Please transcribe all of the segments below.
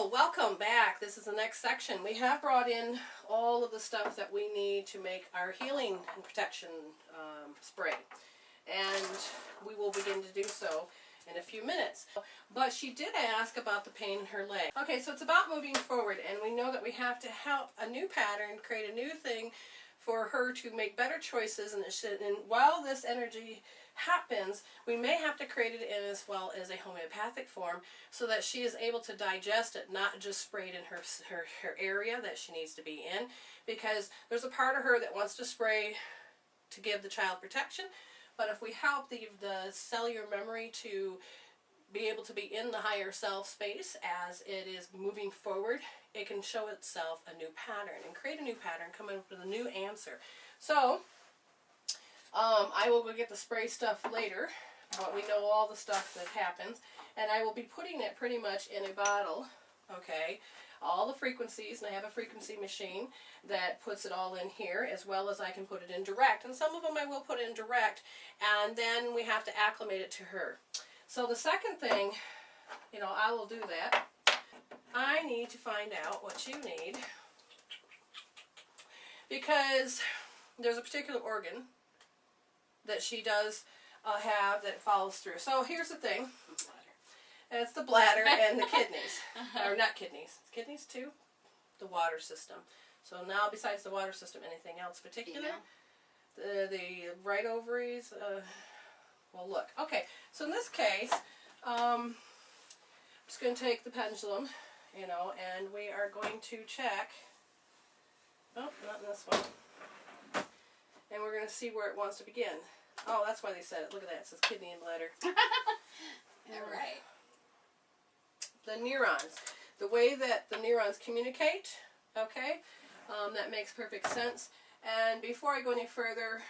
So, welcome back. This is the next section. We have brought in all of the stuff that we need to make our healing and protection spray. And we will begin to do so in a few minutes. But she did ask about the pain in her leg. Okay, so it's about moving forward, and we know that we have to help a new pattern, create a new thing for her to make better choices. And while this energy happens, we may have to create it in as well as a homeopathic form so that she is able to digest it, not just spray it in her area that she needs to be in, because there's a part of her that wants to spray to give the child protection, but if we help the cellular memory to be able to be in the higher self space as it is moving forward, it can show itself a new pattern and create a new pattern, come up with a new answer. So I will go get the spray stuff later, but we know all the stuff that happens, and I will be putting it pretty much in a bottle, okay, all the frequencies, and I have a frequency machine that puts it all in here, as well as I can put it in direct, and some of them I will put in direct, and then we have to acclimate it to her. So the second thing, I will do that. I need to find out what you need, because there's a particular organ that she does have that follows through. So here's the thing. It's the bladder and the kidneys. Or not kidneys. Kidneys too? The water system. So now besides the water system, anything else particular? The right ovaries? Well, look. Okay, so in this case, I'm just going to take the pendulum, and we are going to check. Oh, not in this one. And we're going to see where it wants to begin. Oh, that's why they said it. Look at that. It says kidney and bladder. All right. The neurons. The way that the neurons communicate, okay, that makes perfect sense. And before I go any further,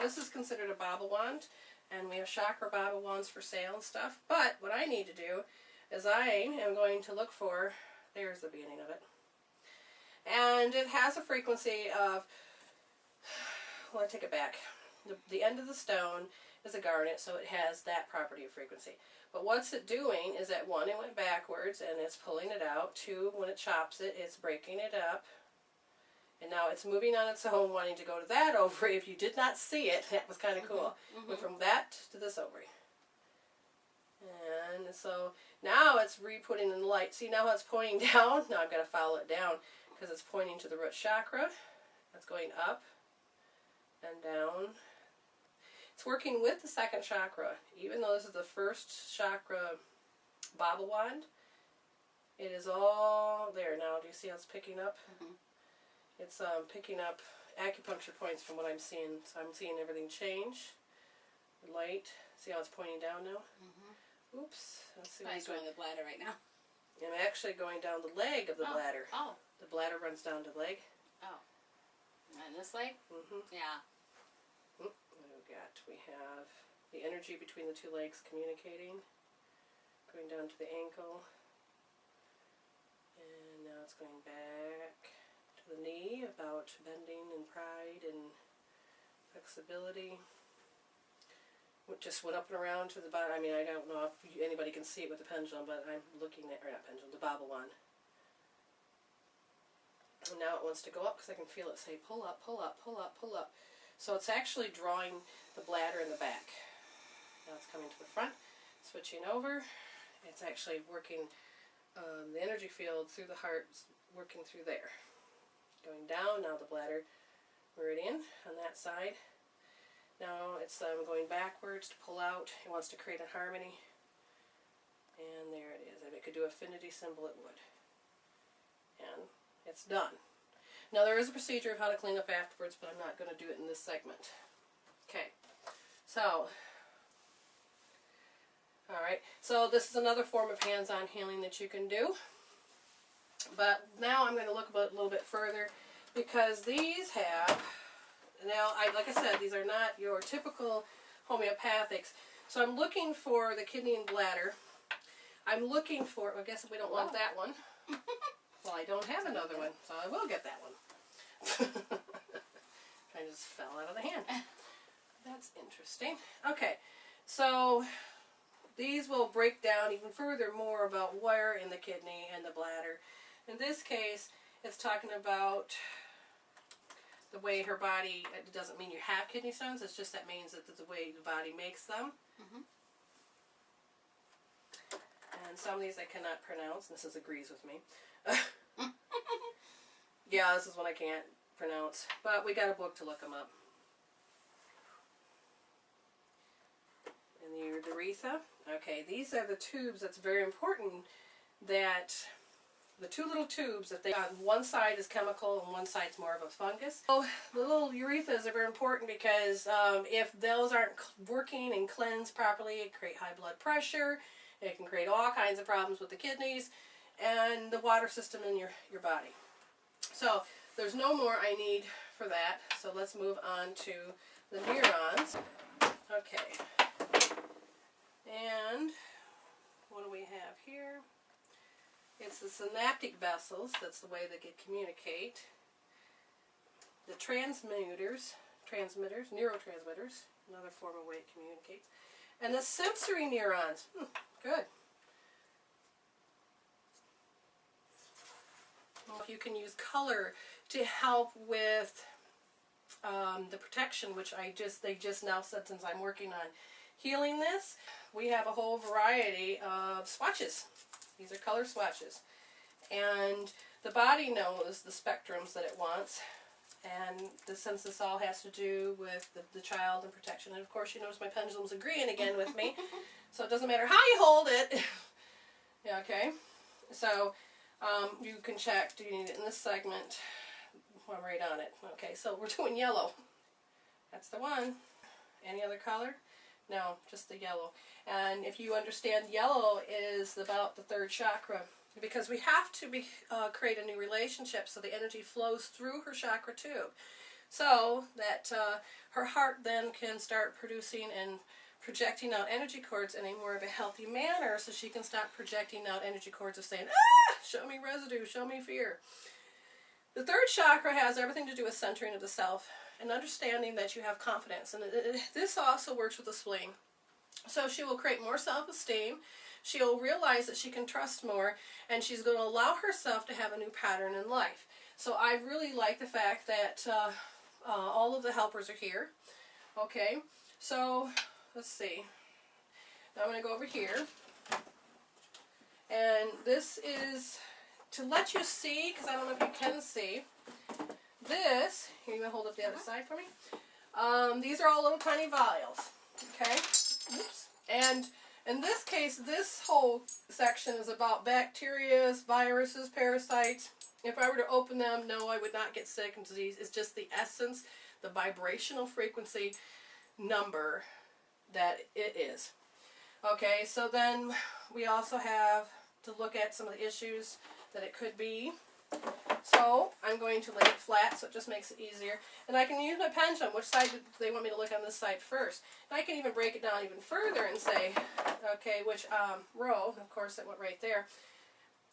this is considered a bobble wand, and we have chakra bobble wands for sale and stuff. But what I need to do is I am going to look for, there's the beginning of it, and it has a frequency of, well, I take it back. The end of the stone is a garnet, so it has that property of frequency. But what's it doing is that, one, it went backwards and it's pulling it out. Two, when it chops it, it's breaking it up. And now it's moving on its own, wanting to go to that ovary. If you did not see it, that was kind of cool. Went from that to this ovary. And so now it's re-putting in the light. See now how it's pointing down? Now I've got to follow it down because it's pointing to the root chakra. It's going up and down. It's working with the second chakra. Even though this is the first chakra bobble wand, it is all there now. Do you see how it's picking up? It's picking up acupuncture points from what I'm seeing. So I'm seeing everything change. The light. See how it's pointing down now? Oops. Let's see. I'm going the bladder right now. I'm actually going down the leg of the bladder. Oh. The bladder runs down to the leg. Oh. And this leg? Yeah. We have the energy between the two legs communicating, going down to the ankle, and now it's going back to the knee, about bending and pride and flexibility. It just went up and around to the bottom. I mean, I don't know if anybody can see it with the pendulum, but I'm looking at, or not pendulum, the bobble wand. And now it wants to go up because I can feel it say pull up, pull up, pull up, pull up. So it's actually drawing the bladder in the back. Now it's coming to the front, switching over. It's actually working the energy field through the heart, working through there. Going down, now the bladder meridian on that side. Now it's going backwards to pull out. It wants to create a harmony. And there it is. If it could do affinity symbol, it would. And it's done. Now there is a procedure of how to clean up afterwards, but I'm not going to do it in this segment. Okay, so, alright, so this is another form of hands-on healing that you can do. But now I'm going to look a little bit further, because these have, now like I said, these are not your typical homeopathics. So I'm looking for the kidney and bladder. I'm looking for, I guess we don't want that one. Well, I don't have another one, so I will get that one. I just fell out of the hand. That's interesting. Okay, so These will break down even further more about where in the kidney and the bladder. In this case, it's talking about the way her body, it doesn't mean you have kidney stones, it's just that means that the way the body makes them. Mm-hmm. And some of these I cannot pronounce. Mrs. agrees with me. Yeah, this is one I can't pronounce. But we got a book to look them up. And the urethra. Okay, these are the tubes. That's very important that the two little tubes, if they on one side is chemical and one side's more of a fungus. So the little urethras are very important because if those aren't working and cleansed properly, it can create high blood pressure. It can create all kinds of problems with the kidneys and the water system in your body. So there's no more I need for that. So let's move on to the neurons. Okay. And what do we have here? It's the synaptic vessels. That's the way they can communicate. The neurotransmitters, another form of way it communicates. And the sensory neurons. Good. Well, if you can use color to help with the protection, which they just now said since I'm working on healing this, we have a whole variety of swatches. These are color swatches. And the body knows the spectrums that it wants. And since this all has to do with the child and protection, and of course you notice my pendulum's agreeing again with me, so it doesn't matter how you hold it. Yeah, okay. So you can check, do you need it in this segment? I'm right on it. Okay, so we're doing yellow. That's the one. Any other color? No, just the yellow. And if you understand, yellow is about the third chakra, because we have to create a new relationship so the energy flows through her chakra tube, so that her heart then can start producing and projecting out energy cords in a more of a healthy manner, so she can stop projecting out energy cords of saying, ah, show me residue, show me fear. The third chakra has everything to do with centering of the self and understanding that you have confidence. And this also works with the spleen. So she will create more self-esteem. She'll realize that she can trust more, and she's going to allow herself to have a new pattern in life. So I really like the fact that all of the helpers are here. Okay, so let's see. Now I'm going to go over here. And this is to let you see, because I don't know if you can see, this, here, you want to hold up the other side for me? These are all little tiny vials, okay? Oops. And in this case, this whole section is about bacteria, viruses, parasites. If I were to open them, no, I would not get sick and disease. It's just the essence, the vibrational frequency number that it is. Okay, so then we also have to look at some of the issues that it could be. So I'm going to lay it flat so it just makes it easier. And I can use my pendulum. Which side do they want me to look on this side first? And I can even break it down even further and say, okay, which row, of course it went right there,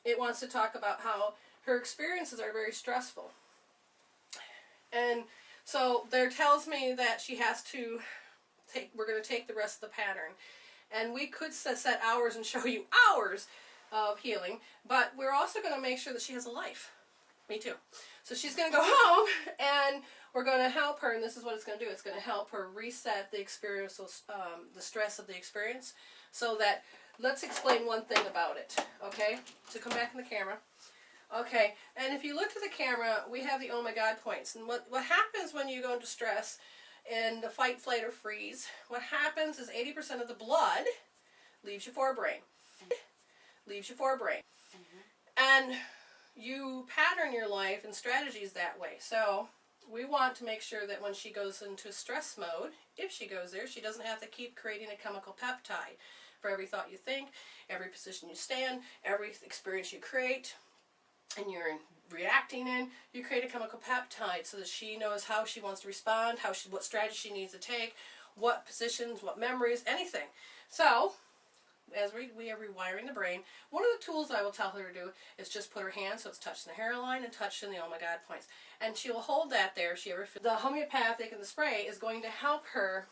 it wants to talk about how her experiences are very stressful. And so there tells me that she has to we're going to take the rest of the pattern. And we could set hours and show you hours of healing, but we're also going to make sure that she has a life. Me too. So she's going to go home, and we're going to help her, and this is what it's going to do. It's going to help her reset the experience, the stress of the experience, so that, let's explain one thing about it, okay? So come back in the camera. Okay, and if you look at the camera, we have the oh my God points. And what happens when you go into stress and the fight, flight, or freeze, what happens is 80% of the blood leaves your forebrain. Leaves your forebrain. And you pattern your life and strategies that way. So we want to make sure that when she goes into stress mode, if she goes there, she doesn't have to keep creating a chemical peptide for every thought you think, every position you stand, every experience you create, and you're reacting in, you create a chemical peptide so that she knows how she wants to respond, what strategy she needs to take, what positions, what memories, anything. So as we are rewiring the brain, one of the tools I will tell her to do is just put her hand so it's touching the hairline and touching the oh my God points. And she will hold that there if she ever feels. The homeopathic and the spray is going to help her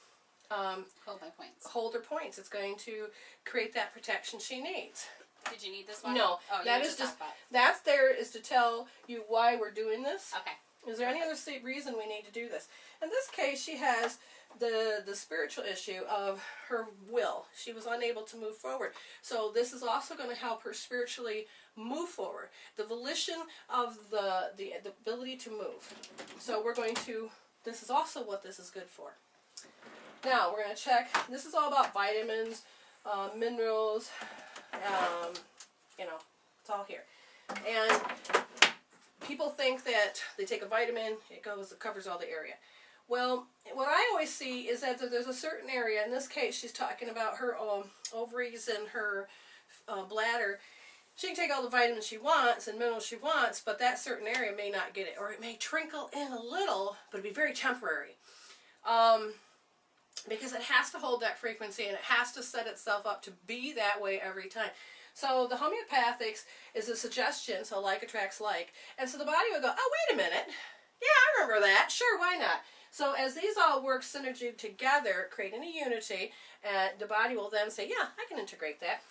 Hold my points. hold her points. It's going to create that protection she needs. Did you need this one? No, Oh, that is just that's there is to tell you why we're doing this. Okay. Is there any other reason we need to do this? In this case, she has the spiritual issue of her will. She was unable to move forward. So this is also going to help her spiritually move forward. The volition of the ability to move. So we're going to, this is also what this is good for. Now we're going to check, this is all about vitamins, minerals, you know, it's all here. And people think that they take a vitamin, it covers all the area. Well, what I always see is that there's a certain area, in this case she's talking about her ovaries and her bladder. She can take all the vitamins she wants and minerals she wants, but that certain area may not get it, or it may trickle in a little, but it'll be very temporary. Because it has to hold that frequency and it has to set itself up to be that way every time. So the homeopathics is a suggestion, so like attracts like, and so the body would go, oh, wait a minute, yeah, I remember that, sure, why not? So as these all work synergy together, creating a unity, the body will then say, yeah, I can integrate that.